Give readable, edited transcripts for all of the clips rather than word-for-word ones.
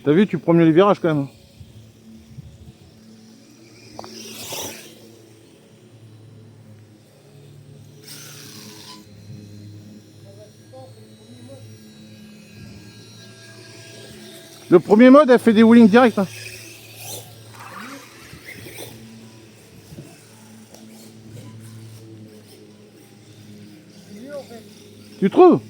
T'as vu, tu prends mieux les virages quand même. Le premier mode, elle fait des wheelings directs. Hein. Tu trouves?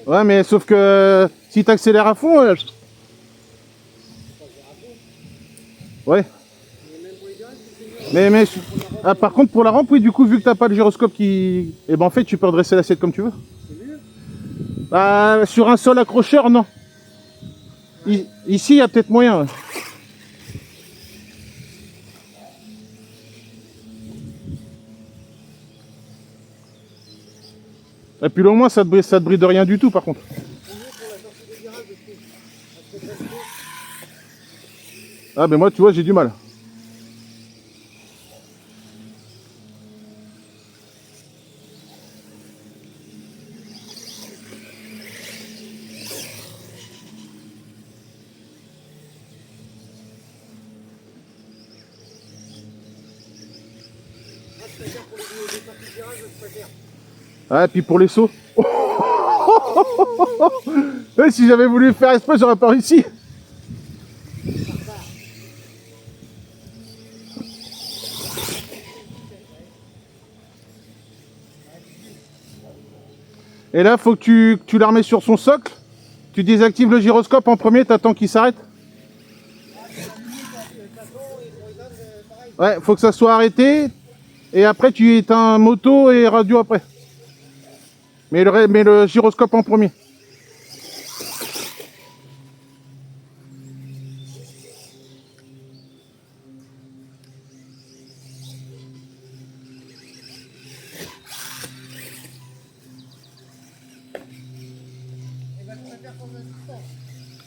Ouais, mais sauf que si tu accélères à fond, ouais. Mais ah, par contre, pour la rampe, oui, du coup, vu que t'as pas le gyroscope qui. Eh ben, en fait, tu peux redresser l'assiette comme tu veux. Bah, sur un sol accrocheur, non. Ici, il y a peut-être moyen. Ouais. Et puis, au moins, ça te bride rien du tout, par contre. Ah, ben moi, tu vois, j'ai du mal. Ah, et puis pour les sauts. Et si j'avais voulu faire exprès, j'aurais pas réussi. Et là, faut que tu la remets sur son socle. Tu désactives le gyroscope en premier, t'attends qu'il s'arrête. Ouais, faut que ça soit arrêté. Et après, tu éteins moto et radio après. Mais le gyroscope en premier.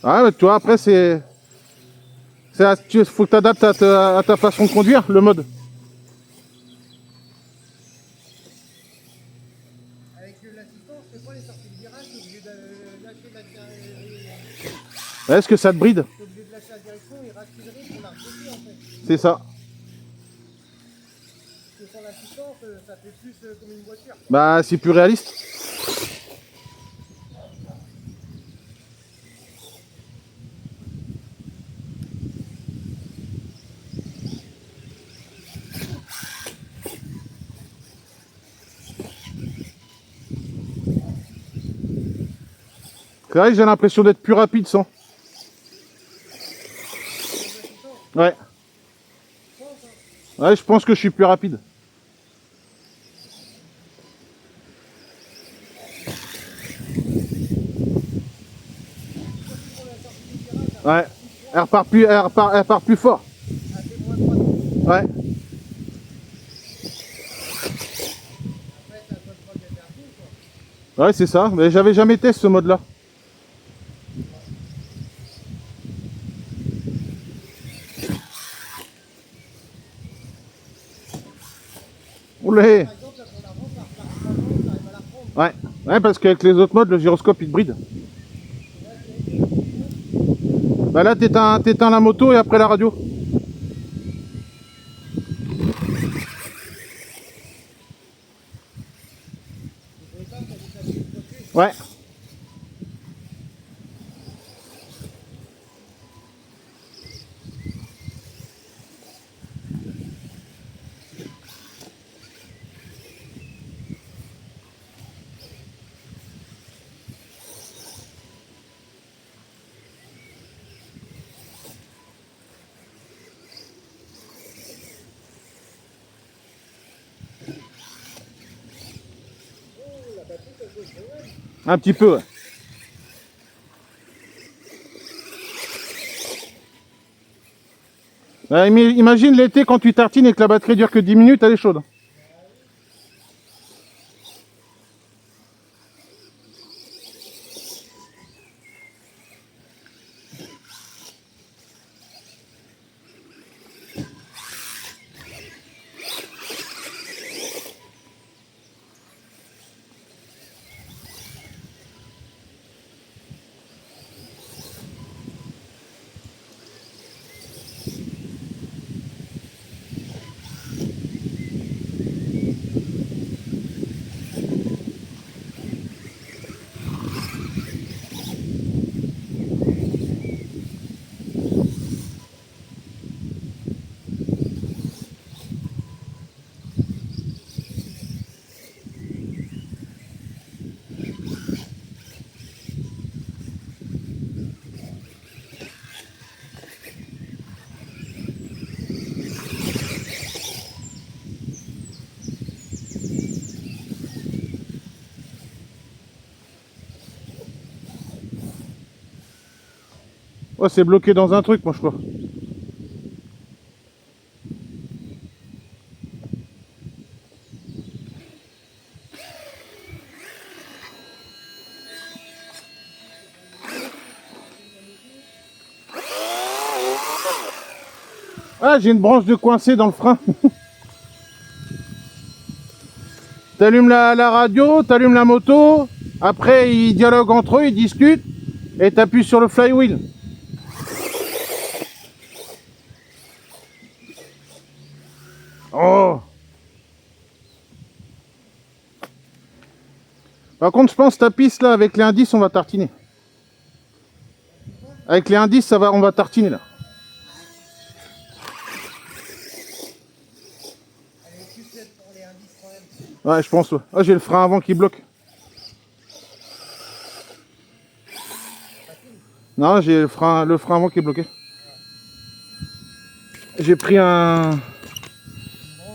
Ah, mais tu vois, après, faut que tu adaptes à ta façon de conduire, le mode. Avec l'assistance, c'est pas les sorties de virage, t'es obligé de lâcher Est-ce que ça te bride? t'es obligé de lâcher la direction et raccélérer pour la repousser en fait. C'est ça. Parce que sans l'assistance, ça fait plus comme une voiture. Bah, c'est plus réaliste. C'est vrai que j'ai l'impression d'être plus rapide sans. Ouais. Ouais, je pense que je suis plus rapide. Ouais. Elle repart plus fort. Ouais. Ouais, c'est ça. Mais j'avais jamais testé ce mode-là. Oulé. Ouais. Ouais, parce qu'avec les autres modes, le gyroscope il te bride. Bah là, t'éteins la moto et après la radio. Ouais. Un petit peu, ouais. Imagine l'été quand tu tartines et que la batterie dure que 10 minutes, elle est chaude. Ouais, c'est bloqué dans un truc, moi, je crois. Ah, j'ai une branche de coincé dans le frein. T'allumes la radio, t'allumes la moto. Après, ils dialoguent entre eux, ils discutent. Et t'appuies sur le flywheel. Oh! Par contre, je pense que ta piste là, avec les indices, on va tartiner. Avec les indices, ça va, on va tartiner là. Elle est plus faite pour les indices quand même. Ouais, je pense. Ouais. Ah, j'ai le frein avant qui bloque. Non, j'ai le frein avant qui est bloqué. J'ai pris un